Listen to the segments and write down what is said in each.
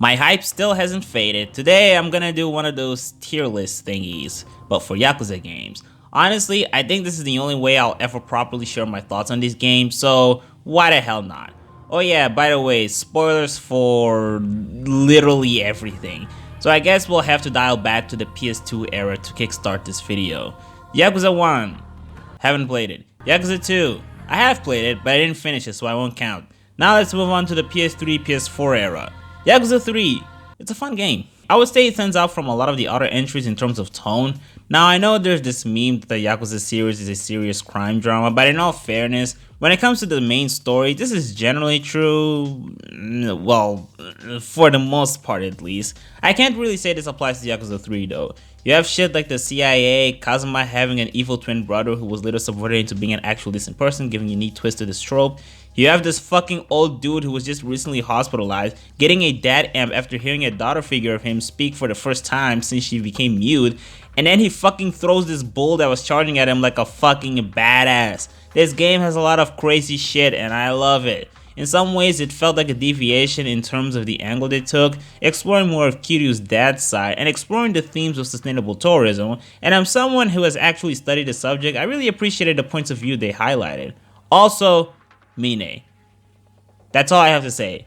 My hype still hasn't faded. Today I'm gonna do one of those tier list thingies, but for Yakuza games. Honestly, I think this is the only way I'll ever properly share my thoughts on these games, so why the hell not? Oh yeah, by the way, spoilers for literally everything. So I guess we'll have to dial back to the PS2 era to kickstart this video. Yakuza 1, haven't played it. Yakuza 2, I have played it, but I didn't finish it, so I won't count. Now let's move on to the PS3, PS4 era. Yakuza 3, it's a fun game. I would say it stands out from a lot of the other entries in terms of tone. Now I know there's this meme that the Yakuza series is a serious crime drama, but in all fairness, when it comes to the main story, this is generally true, well, for the most part at least. I can't really say this applies to Yakuza 3 though. You have shit like the CIA, Kazuma having an evil twin brother who was later subverted into being an actual decent person, giving a neat twist to this trope. You have this fucking old dude who was just recently hospitalized, getting a dad amp after hearing a daughter figure of him speak for the first time since she became mute, and then he fucking throws this bull that was charging at him like a fucking badass. This game has a lot of crazy shit and I love it. In some ways, it felt like a deviation in terms of the angle they took, exploring more of Kiryu's dad's side and exploring the themes of sustainable tourism, and I'm someone who has actually studied the subject. I really appreciated the points of view they highlighted. Also, Mine. That's all I have to say.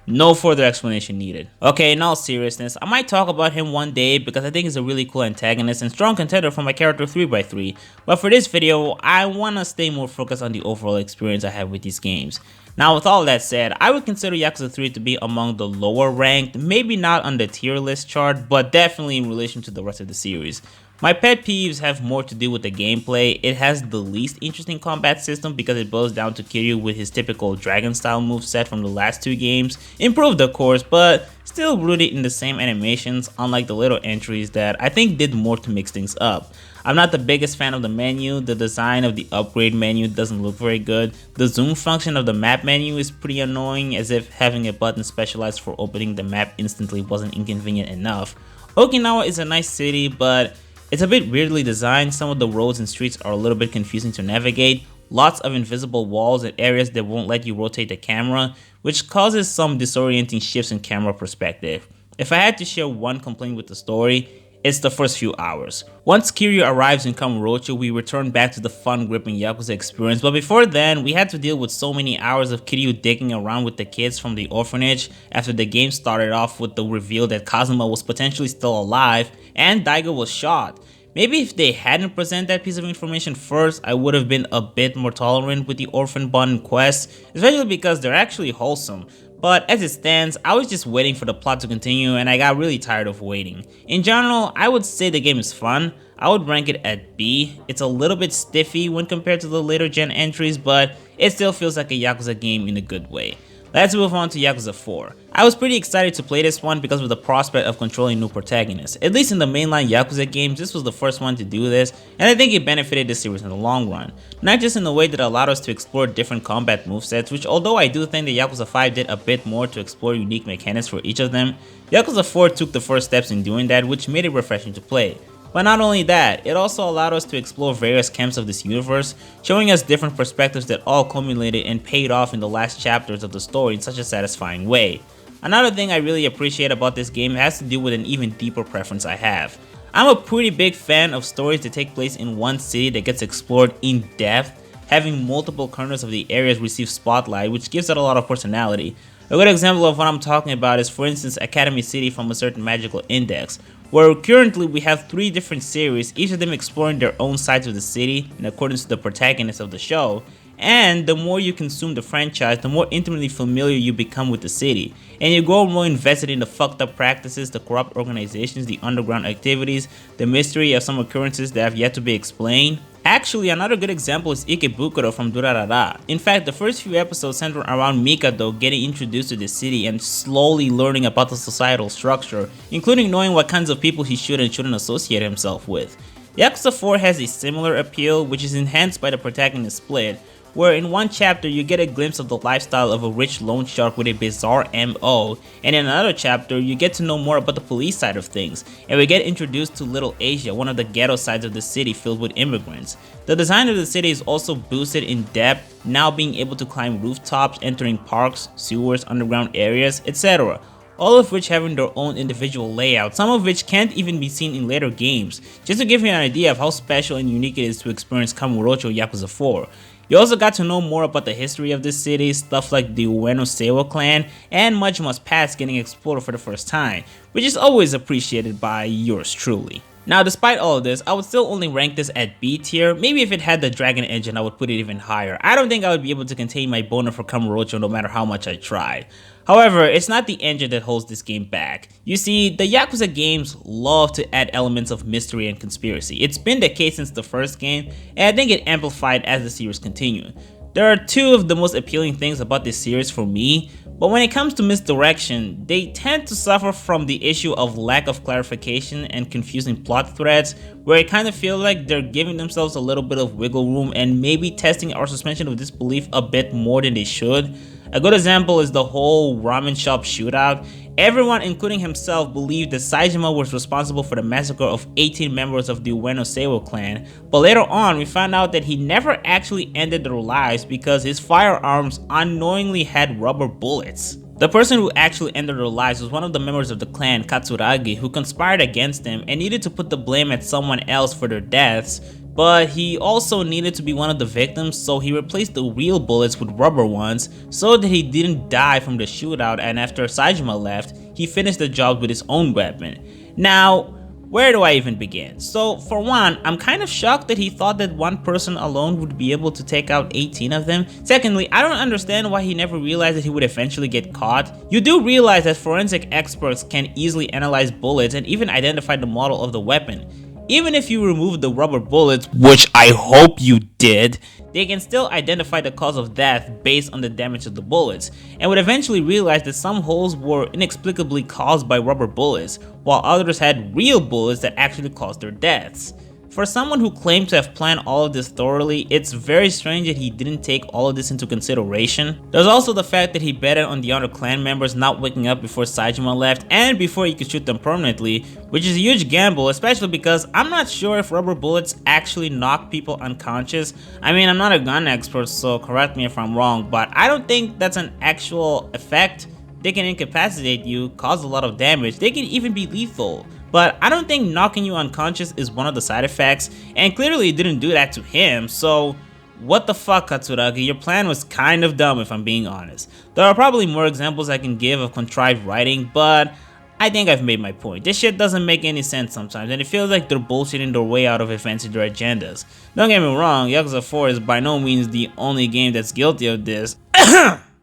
No further explanation needed. Okay, in all seriousness, I might talk about him one day because I think he's a really cool antagonist and strong contender for my character 3x3, but for this video, I wanna stay more focused on the overall experience I have with these games. Now with all that said, I would consider Yakuza 3 to be among the lower ranked, maybe not on the tier list chart, but definitely in relation to the rest of the series. My pet peeves have more to do with the gameplay. It has the least interesting combat system because it boils down to Kiryu with his typical dragon style moveset from the last two games, improved of course, but still rooted in the same animations, unlike the little entries that I think did more to mix things up. I'm not the biggest fan of the menu. The design of the upgrade menu doesn't look very good. The zoom function of the map menu is pretty annoying, as if having a button specialized for opening the map instantly wasn't inconvenient enough. Okinawa is a nice city, but it's a bit weirdly designed. Some of the roads and streets are a little bit confusing to navigate, lots of invisible walls and areas that won't let you rotate the camera, which causes some disorienting shifts in camera perspective. If I had to share one complaint with the story, it's the first few hours. Once Kiryu arrives in Kamurocho, we return back to the fun gripping Yakuza experience, but before then, we had to deal with so many hours of Kiryu digging around with the kids from the orphanage after the game started off with the reveal that Kazuma was potentially still alive and Daigo was shot. Maybe if they hadn't presented that piece of information first, I would have been a bit more tolerant with the orphan bond quests, especially because they're actually wholesome. But as it stands, I was just waiting for the plot to continue and I got really tired of waiting. In general, I would say the game is fun. I would rank it at B. It's a little bit stiffy when compared to the later gen entries, but it still feels like a Yakuza game in a good way. Let's move on to Yakuza 4. I was pretty excited to play this one because of the prospect of controlling new protagonists. At least in the mainline Yakuza games, this was the first one to do this, and I think it benefited the series in the long run. Not just in the way that it allowed us to explore different combat movesets, which although I do think that Yakuza 5 did a bit more to explore unique mechanics for each of them, Yakuza 4 took the first steps in doing that, which made it refreshing to play. But not only that, it also allowed us to explore various camps of this universe, showing us different perspectives that all culminated and paid off in the last chapters of the story in such a satisfying way. Another thing I really appreciate about this game has to do with an even deeper preference I have. I'm a pretty big fan of stories that take place in one city that gets explored in depth, having multiple corners of the areas receive spotlight, which gives it a lot of personality. A good example of what I'm talking about is, for instance, Academy City from a certain magical index, where currently we have 3 different series, each of them exploring their own sides of the city in accordance to the protagonist of the show, and the more you consume the franchise, the more intimately familiar you become with the city, and you grow more invested in the fucked up practices, the corrupt organizations, the underground activities, the mystery of some occurrences that have yet to be explained. Actually, another good example is Ikebukuro from Durarara. In fact, the first few episodes center around Mikado getting introduced to the city and slowly learning about the societal structure, including knowing what kinds of people he should and shouldn't associate himself with. Yakuza 4 has a similar appeal, which is enhanced by the protagonist split, where in one chapter you get a glimpse of the lifestyle of a rich loan shark with a bizarre MO, and in another chapter you get to know more about the police side of things, and we get introduced to Little Asia, one of the ghetto sides of the city filled with immigrants. The design of the city is also boosted in depth, now being able to climb rooftops, entering parks, sewers, underground areas, etc. all of which having their own individual layout, some of which can't even be seen in later games, just to give you an idea of how special and unique it is to experience Kamurocho Yakuza 4. You also got to know more about the history of this city, stuff like the Ueno-Seiwa clan, and Majima's past getting explored for the first time, which is always appreciated by yours truly. Now, despite all of this, I would still only rank this at B tier. Maybe if it had the Dragon engine, I would put it even higher. I don't think I would be able to contain my boner for Kamurocho no matter how much I tried. However, it's not the engine that holds this game back. You see, the Yakuza games love to add elements of mystery and conspiracy. It's been the case since the first game, and I think it amplified as the series continued. There are two of the most appealing things about this series for me, but when it comes to misdirection, they tend to suffer from the issue of lack of clarification and confusing plot threads, where I kind of feel like they're giving themselves a little bit of wiggle room and maybe testing our suspension of disbelief a bit more than they should. A good example is the whole ramen shop shootout. Everyone, including himself, believed that Saejima was responsible for the massacre of 18 members of the Ueno-Seiwa clan, but later on we found out that he never actually ended their lives because his firearms unknowingly had rubber bullets. The person who actually ended their lives was one of the members of the clan, Katsuragi, who conspired against them and needed to put the blame at someone else for their deaths, but he also needed to be one of the victims, so he replaced the real bullets with rubber ones so that he didn't die from the shootout, and after Saejima left, he finished the job with his own weapon. Now, where do I even begin? So, for one, I'm kind of shocked that he thought that one person alone would be able to take out 18 of them. Secondly, I don't understand why he never realized that he would eventually get caught. You do realize that forensic experts can easily analyze bullets and even identify the model of the weapon. Even if you remove the rubber bullets, which I hope you did, they can still identify the cause of death based on the damage of the bullets, and would eventually realize that some holes were inexplicably caused by rubber bullets, while others had real bullets that actually caused their deaths. For someone who claimed to have planned all of this thoroughly, it's very strange that he didn't take all of this into consideration. There's also the fact that he betted on the other clan members not waking up before Saejima left and before he could shoot them permanently, which is a huge gamble, especially because I'm not sure if rubber bullets actually knock people unconscious. I mean, I'm not a gun expert, so correct me if I'm wrong, but I don't think that's an actual effect. They can incapacitate you, cause a lot of damage, they can even be lethal. But I don't think knocking you unconscious is one of the side effects, and clearly it didn't do that to him, so what the fuck, Katsuragi, your plan was kind of dumb if I'm being honest. There are probably more examples I can give of contrived writing, but I think I've made my point. This shit doesn't make any sense sometimes, and it feels like they're bullshitting their way out of advancing their agendas. Don't get me wrong, Yakuza 4 is by no means the only game that's guilty of this.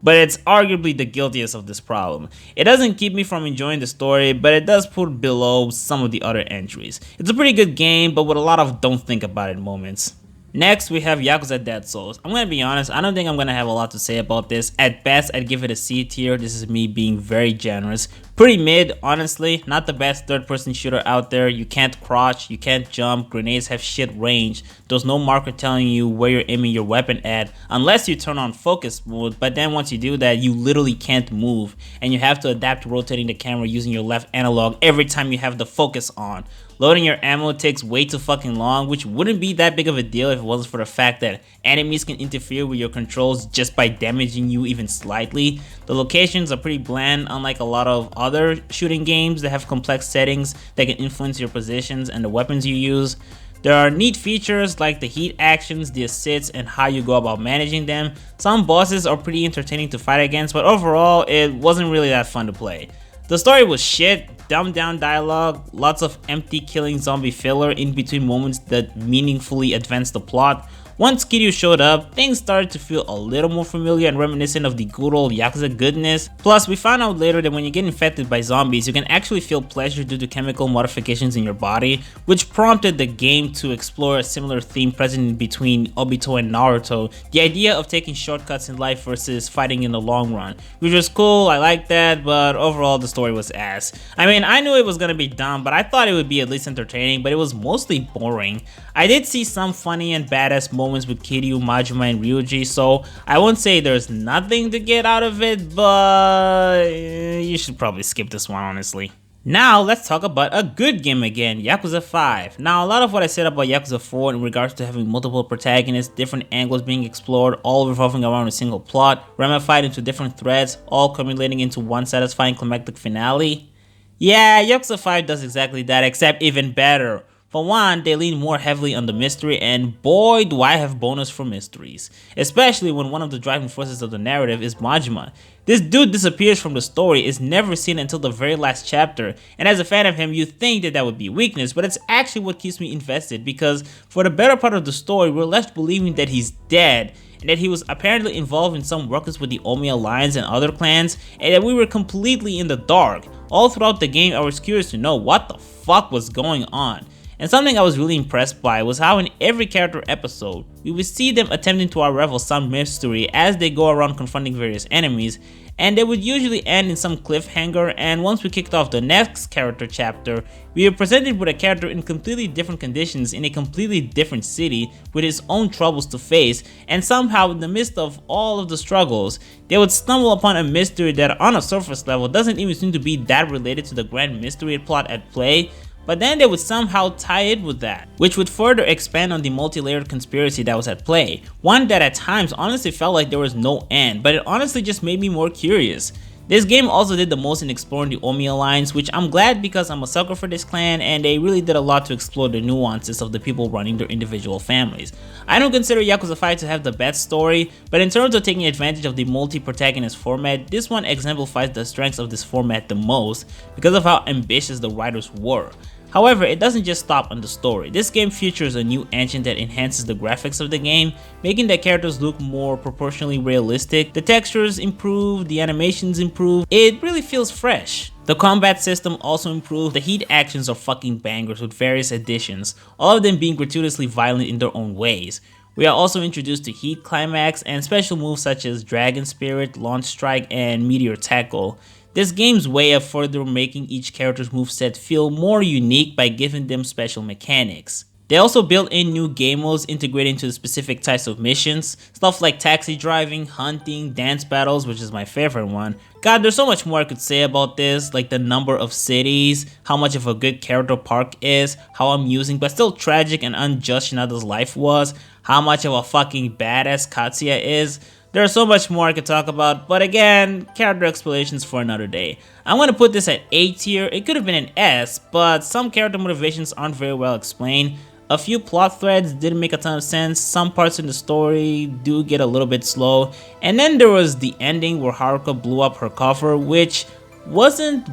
But it's arguably the guiltiest of this problem. It doesn't keep me from enjoying the story, but it does put below some of the other entries. It's a pretty good game, but with a lot of don't think about it moments. Next, we have Yakuza Dead Souls. I'm gonna be honest, I don't think I'm gonna have a lot to say about this. At best, I'd give it a C tier. This is me being very generous. Pretty mid, honestly. Not the best third-person shooter out there. You can't crouch, you can't jump, grenades have shit range. There's no marker telling you where you're aiming your weapon at, unless you turn on focus mode, but then once you do that, you literally can't move, and you have to adapt to rotating the camera using your left analog every time you have the focus on. Loading your ammo takes way too fucking long, which wouldn't be that big of a deal if it wasn't for the fact that enemies can interfere with your controls just by damaging you even slightly. The locations are pretty bland, unlike a lot of other shooting games that have complex settings that can influence your positions and the weapons you use. There are neat features like the heat actions, the assists, and how you go about managing them. Some bosses are pretty entertaining to fight against, but overall, it wasn't really that fun to play. The story was shit, dumbed down dialogue, lots of empty killing zombie filler in between moments that meaningfully advanced the plot. Once Kiryu showed up, things started to feel a little more familiar and reminiscent of the good old Yakuza goodness. Plus, we found out later that when you get infected by zombies, you can actually feel pleasure due to chemical modifications in your body, which prompted the game to explore a similar theme present between Obito and Naruto, the idea of taking shortcuts in life versus fighting in the long run, which was cool, I liked that, but overall the story was ass. I mean, I knew it was gonna be dumb, but I thought it would be at least entertaining, but it was mostly boring. I did see some funny and badass moments with Kiryu, Majima, and Ryuji, so I won't say there's nothing to get out of it, but you should probably skip this one, honestly. Now let's talk about a good game again, Yakuza 5. Now a lot of what I said about Yakuza 4 in regards to having multiple protagonists, different angles being explored, all revolving around a single plot, ramified into different threads, all culminating into one satisfying climactic finale. Yeah, Yakuza 5 does exactly that, except even better. For one, they lean more heavily on the mystery, and boy do I have bonus for mysteries. Especially when one of the driving forces of the narrative is Majima. This dude disappears from the story, is never seen until the very last chapter, and as a fan of him you think that would be weakness, but it's actually what keeps me invested because for the better part of the story we're left believing that he's dead, and that he was apparently involved in some ruckus with the Omi Alliance and other clans, and that we were completely in the dark. All throughout the game I was curious to know what the fuck was going on. And something I was really impressed by was how in every character episode, we would see them attempting to unravel some mystery as they go around confronting various enemies, and they would usually end in some cliffhanger, and once we kicked off the next character chapter, we were presented with a character in completely different conditions in a completely different city with his own troubles to face, and somehow in the midst of all of the struggles, they would stumble upon a mystery that on a surface level doesn't even seem to be that related to the grand mystery plot at play, but then they would somehow tie it with that, which would further expand on the multi-layered conspiracy that was at play, one that at times honestly felt like there was no end, but it honestly just made me more curious. This game also did the most in exploring the Omi Alliance, which I'm glad because I'm a sucker for this clan and they really did a lot to explore the nuances of the people running their individual families. I don't consider Yakuza 5 to have the best story, but in terms of taking advantage of the multi-protagonist format, this one exemplifies the strengths of this format the most because of how ambitious the writers were. However, it doesn't just stop on the story. This game features a new engine that enhances the graphics of the game, making the characters look more proportionally realistic. The textures improve, the animations improve, it really feels fresh. The combat system also improved, the heat actions are fucking bangers with various additions, all of them being gratuitously violent in their own ways. We are also introduced to Heat Climax and special moves such as Dragon Spirit, Launch Strike, and Meteor Tackle. This game's way of further making each character's moveset feel more unique by giving them special mechanics. They also built in new game modes integrating to the specific types of missions, stuff like taxi driving, hunting, dance battles, which is my favorite one. God, there's so much more I could say about this, like the number of cities, how much of a good character Park is, how amusing but still tragic and unjust Shinada's life was, how much of a fucking badass Katsuya is. There's so much more I could talk about, but again, character explanations for another day. I'm gonna put this at A tier. It could have been an S, but some character motivations aren't very well explained. A few plot threads didn't make a ton of sense, some parts in the story do get a little bit slow, and then there was the ending where Haruka blew up her cover, which wasn't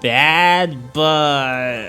bad, but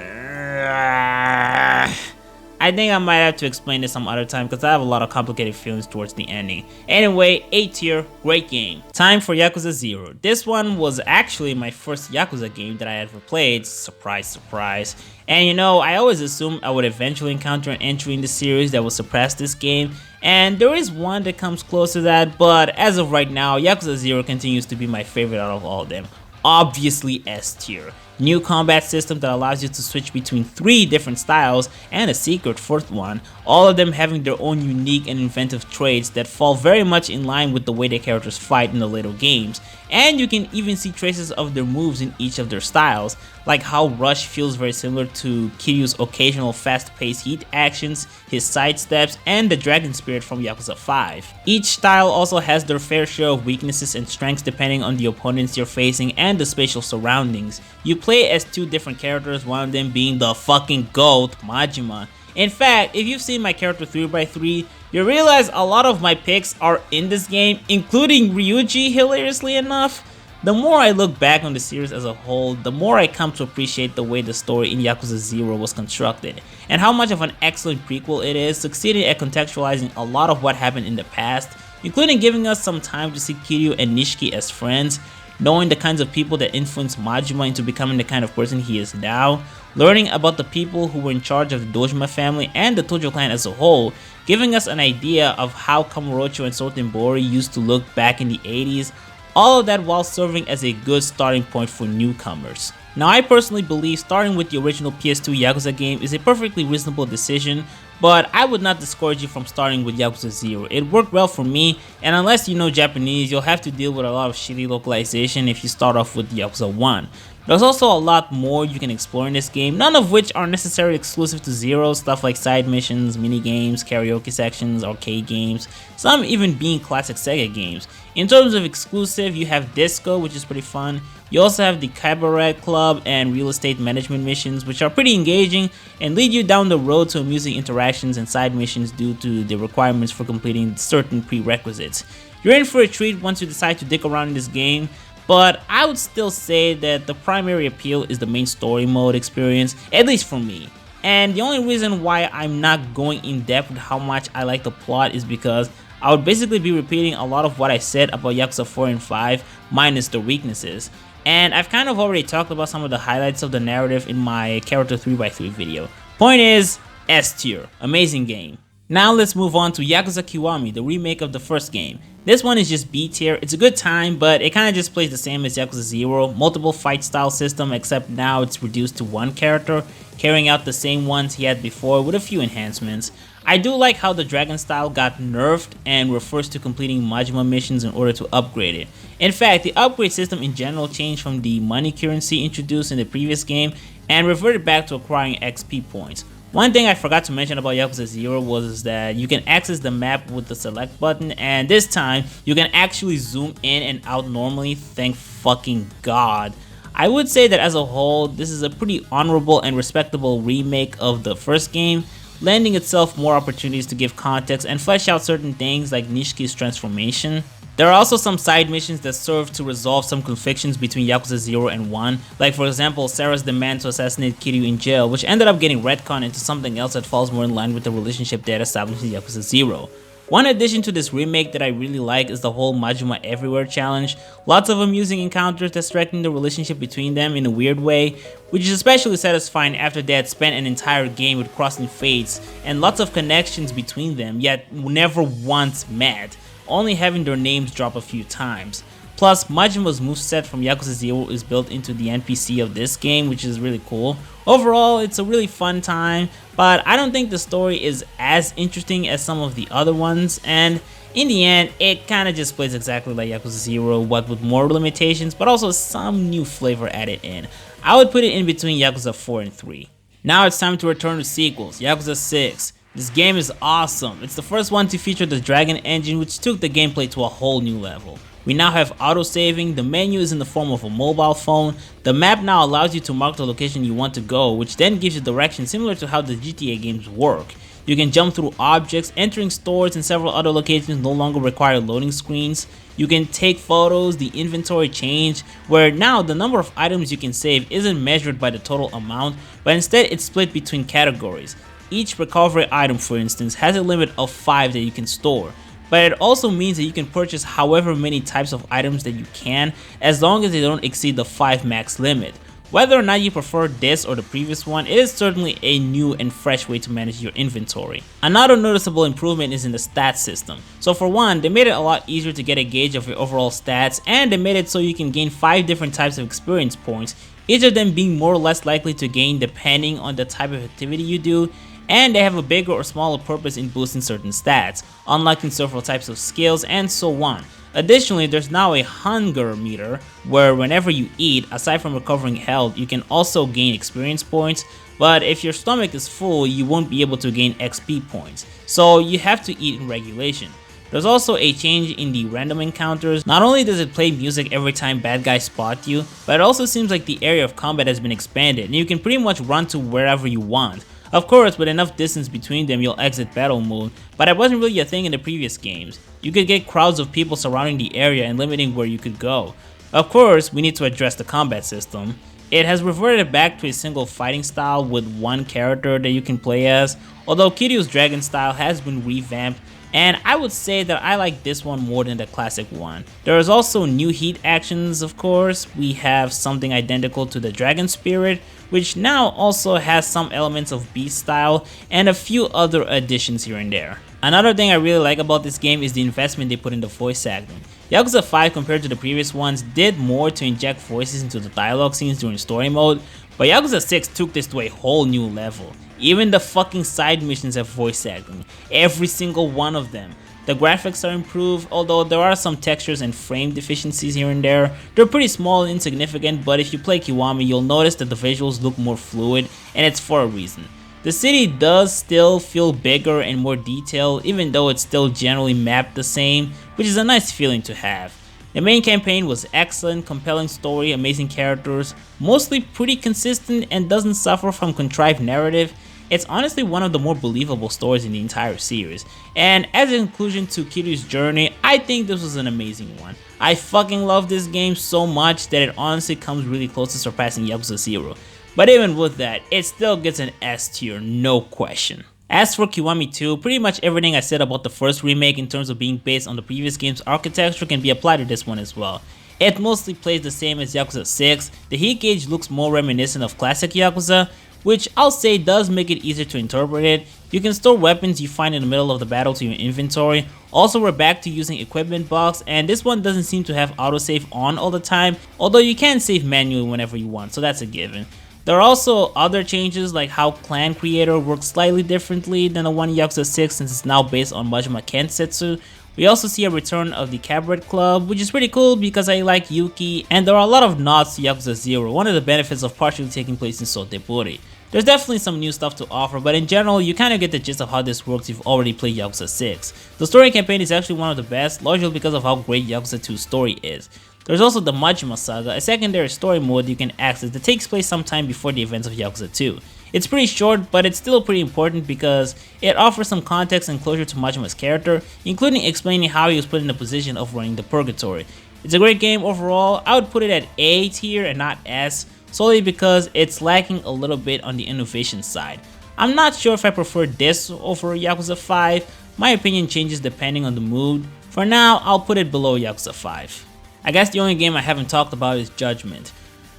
I think I might have to explain this some other time because I have a lot of complicated feelings towards the ending. Anyway, A tier, great game. Time for Yakuza 0. This one was actually my first Yakuza game that I ever played, surprise surprise. And you know, I always assumed I would eventually encounter an entry in the series that would surpass this game, and there is one that comes close to that, but as of right now, Yakuza 0 continues to be my favorite out of all of them. Obviously S tier. New combat system that allows you to switch between 3 different styles and a secret 4th one, all of them having their own unique and inventive traits that fall very much in line with the way the characters fight in the later games, and you can even see traces of their moves in each of their styles, like how Rush feels very similar to Kiryu's occasional fast-paced heat actions, his sidesteps, and the Dragon Spirit from Yakuza 5. Each style also has their fair share of weaknesses and strengths depending on the opponents you're facing and the spatial surroundings. You play as 2 different characters, one of them being the fucking GOAT, Majima. In fact, if you've seen my character 3x3, you realize a lot of my picks are in this game, including Ryuji, hilariously enough. The more I look back on the series as a whole, the more I come to appreciate the way the story in Yakuza 0 was constructed, and how much of an excellent prequel it is, succeeding at contextualizing a lot of what happened in the past, including giving us some time to see Kiryu and Nishiki as friends, knowing the kinds of people that influenced Majima into becoming the kind of person he is now, learning about the people who were in charge of the Dojima family and the Tojo clan as a whole, giving us an idea of how Kamurocho and Sotenbori used to look back in the 80s, all of that while serving as a good starting point for newcomers. Now, I personally believe starting with the original PS2 Yakuza game is a perfectly reasonable decision, but I would not discourage you from starting with Yakuza 0. It worked well for me, and unless you know Japanese, you'll have to deal with a lot of shitty localization if you start off with Yakuza 1. There's also a lot more you can explore in this game, none of which are necessarily exclusive to Zero, stuff like side missions, mini games, karaoke sections, arcade games, some even being classic Sega games. In terms of exclusive, you have Disco, which is pretty fun. You also have the Cabaret Club and real estate management missions, which are pretty engaging and lead you down the road to amusing interactions and side missions due to the requirements for completing certain prerequisites. You're in for a treat once you decide to dick around in this game, but I would still say that the primary appeal is the main story mode experience, at least for me. And the only reason why I'm not going in depth with how much I like the plot is because I would basically be repeating a lot of what I said about Yakuza 4 and 5 minus the weaknesses. And I've kind of already talked about some of the highlights of the narrative in my character 3x3 video. Point is, S tier, amazing game. Now let's move on to Yakuza Kiwami, the remake of the first game. This one is just B tier. It's a good time, but it kind of just plays the same as Yakuza Zero, multiple fight style system, except now it's reduced to one character, carrying out the same ones he had before with a few enhancements. I do like how the dragon style got nerfed and refers to completing Majima missions in order to upgrade it. In fact, the upgrade system in general changed from the money currency introduced in the previous game and reverted back to acquiring XP points. One thing I forgot to mention about Yakuza Zero was that you can access the map with the select button, and this time you can actually zoom in and out normally, thank fucking god. I would say that as a whole, this is a pretty honorable and respectable remake of the first game, lending itself more opportunities to give context and flesh out certain things like Nishiki's transformation. There are also some side missions that serve to resolve some conflicts between Yakuza 0 and 1, like for example Sarah's demand to assassinate Kiryu in jail, which ended up getting retconned into something else that falls more in line with the relationship that established in Yakuza 0. One addition to this remake that I really like is the whole Majima Everywhere challenge. Lots of amusing encounters that strengthen the relationship between them in a weird way, which is especially satisfying after they had spent an entire game with crossing fates and lots of connections between them, yet never once met, only having their names drop a few times. Plus, Majima's moveset from Yakuza 0 is built into the NPC of this game, which is really cool. Overall, it's a really fun time, but I don't think the story is as interesting as some of the other ones, and in the end, it kinda just plays exactly like Yakuza 0, what with more limitations, but also some new flavor added in. I would put it in between Yakuza 4 and 3. Now it's time to return to sequels, Yakuza 6. This game is awesome. It's the first one to feature the Dragon engine, which took the gameplay to a whole new level. We now have auto-saving, the menu is in the form of a mobile phone, the map now allows you to mark the location you want to go, which then gives you directions similar to how the GTA games work. You can jump through objects, entering stores and several other locations no longer require loading screens. You can take photos, the inventory changed, where now the number of items you can save isn't measured by the total amount, but instead it's split between categories. Each recovery item, for instance, has a limit of 5 that you can store, but it also means that you can purchase however many types of items that you can, as long as they don't exceed the 5 max limit. Whether or not you prefer this or the previous one, it is certainly a new and fresh way to manage your inventory. Another noticeable improvement is in the stats system. So for one, they made it a lot easier to get a gauge of your overall stats, and they made it so you can gain 5 different types of experience points, each of them being more or less likely to gain depending on the type of activity you do, and they have a bigger or smaller purpose in boosting certain stats, unlocking several types of skills, and so on. Additionally, there's now a hunger meter, where whenever you eat, aside from recovering health, you can also gain experience points, but if your stomach is full, you won't be able to gain XP points, so you have to eat in regulation. There's also a change in the random encounters. Not only does it play music every time bad guys spot you, but it also seems like the area of combat has been expanded, and you can pretty much run to wherever you want. Of course, with enough distance between them, you'll exit battle mode, but that wasn't really a thing in the previous games. You could get crowds of people surrounding the area and limiting where you could go. Of course, we need to address the combat system. It has reverted back to a single fighting style with one character that you can play as, although Kiryu's dragon style has been revamped, and I would say that I like this one more than the classic one. There is also new heat actions, of course. We have something identical to the dragon spirit, which now also has some elements of beast style and a few other additions here and there. Another thing I really like about this game is the investment they put in the voice acting. Yakuza 5 compared to the previous ones did more to inject voices into the dialogue scenes during story mode, but Yakuza 6 took this to a whole new level. Even the fucking side missions have voice acting, every single one of them. The graphics are improved, although there are some textures and frame deficiencies here and there. They're pretty small and insignificant, but if you play Kiwami, you'll notice that the visuals look more fluid, and it's for a reason. The city does still feel bigger and more detailed, even though it's still generally mapped the same, which is a nice feeling to have. The main campaign was excellent, compelling story, amazing characters, mostly pretty consistent and doesn't suffer from contrived narrative. It's honestly one of the more believable stories in the entire series, and as a conclusion to Kiryu's journey, I think this was an amazing one. I fucking love this game so much that it honestly comes really close to surpassing Yakuza 0. But even with that, it still gets an S tier, no question. As for Kiwami 2, pretty much everything I said about the first remake in terms of being based on the previous game's architecture can be applied to this one as well. It mostly plays the same as Yakuza 6, the heat gauge looks more reminiscent of classic Yakuza, which I'll say does make it easier to interpret it. You can store weapons you find in the middle of the battle to your inventory. Also, we're back to using equipment box, and this one doesn't seem to have autosave on all the time, although you can save manually whenever you want, so that's a given. There are also other changes like how clan creator works slightly differently than the one in Yakuza 6 since it's now based on Majima Kensetsu. We also see a return of the Cabaret Club, which is pretty cool because I like Yuki, and there are a lot of nods to Yakuza 0, one of the benefits of partially taking place in Soteburi. There's definitely some new stuff to offer, but in general, you kinda get the gist of how this works if you've already played Yakuza 6. The story campaign is actually one of the best, largely because of how great Yakuza 2's story is. There's also the Majima Saga, a secondary story mode you can access that takes place sometime before the events of Yakuza 2. It's pretty short, but it's still pretty important because it offers some context and closure to Majima's character, including explaining how he was put in the position of running the Purgatory. It's a great game overall. I would put it at A tier and not S, solely because it's lacking a little bit on the innovation side. I'm not sure if I prefer this over Yakuza 5, my opinion changes depending on the mood. For now, I'll put it below Yakuza 5. I guess the only game I haven't talked about is Judgment.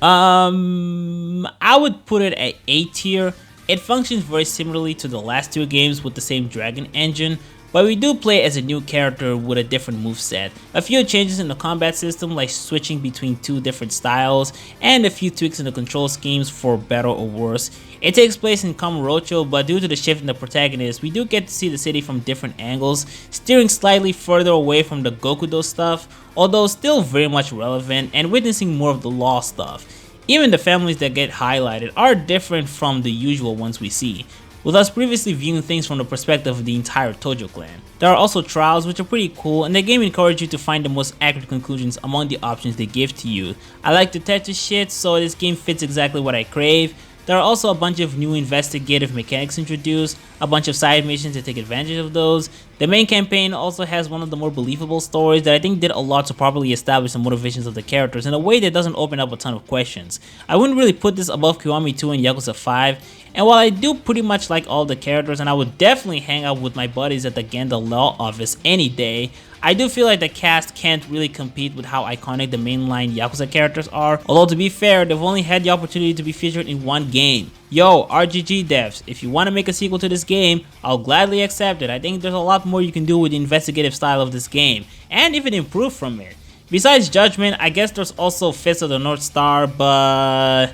I would put it at A tier. It functions very similarly to the last two games with the same dragon engine, but we do play as a new character with a different moveset. A few changes in the combat system like switching between two different styles, and a few tweaks in the control schemes for better or worse. It takes place in Kamurocho, but due to the shift in the protagonist, we do get to see the city from different angles, steering slightly further away from the Gokudo stuff, although still very much relevant, and witnessing more of the law stuff. Even the families that get highlighted are different from the usual ones we see, with us previously viewing things from the perspective of the entire Tojo clan. There are also trials which are pretty cool, and the game encourages you to find the most accurate conclusions among the options they give to you. I like the Tetris shit, so this game fits exactly what I crave. There are also a bunch of new investigative mechanics introduced, a bunch of side missions to take advantage of those. The main campaign also has one of the more believable stories that I think did a lot to properly establish the motivations of the characters in a way that doesn't open up a ton of questions. I wouldn't really put this above Kiwami 2 and Yakuza 5, and while I do pretty much like all the characters and I would definitely hang out with my buddies at the Genda Law office any day, I do feel like the cast can't really compete with how iconic the mainline Yakuza characters are, although to be fair, they've only had the opportunity to be featured in one game. Yo, RGG devs, if you want to make a sequel to this game, I'll gladly accept it. I think there's a lot more you can do with the investigative style of this game, and even improve from it. Besides Judgment, I guess there's also Fist of the North Star, but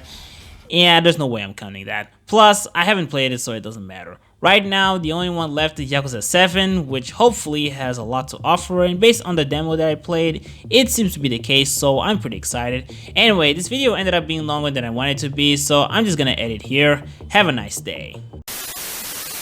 yeah, there's no way I'm counting that. Plus, I haven't played it, so it doesn't matter. Right now, the only one left is Yakuza 7, which hopefully has a lot to offer, and based on the demo that I played, it seems to be the case, so I'm pretty excited. Anyway, this video ended up being longer than I wanted it to be, so I'm just gonna end it here. Have a nice day.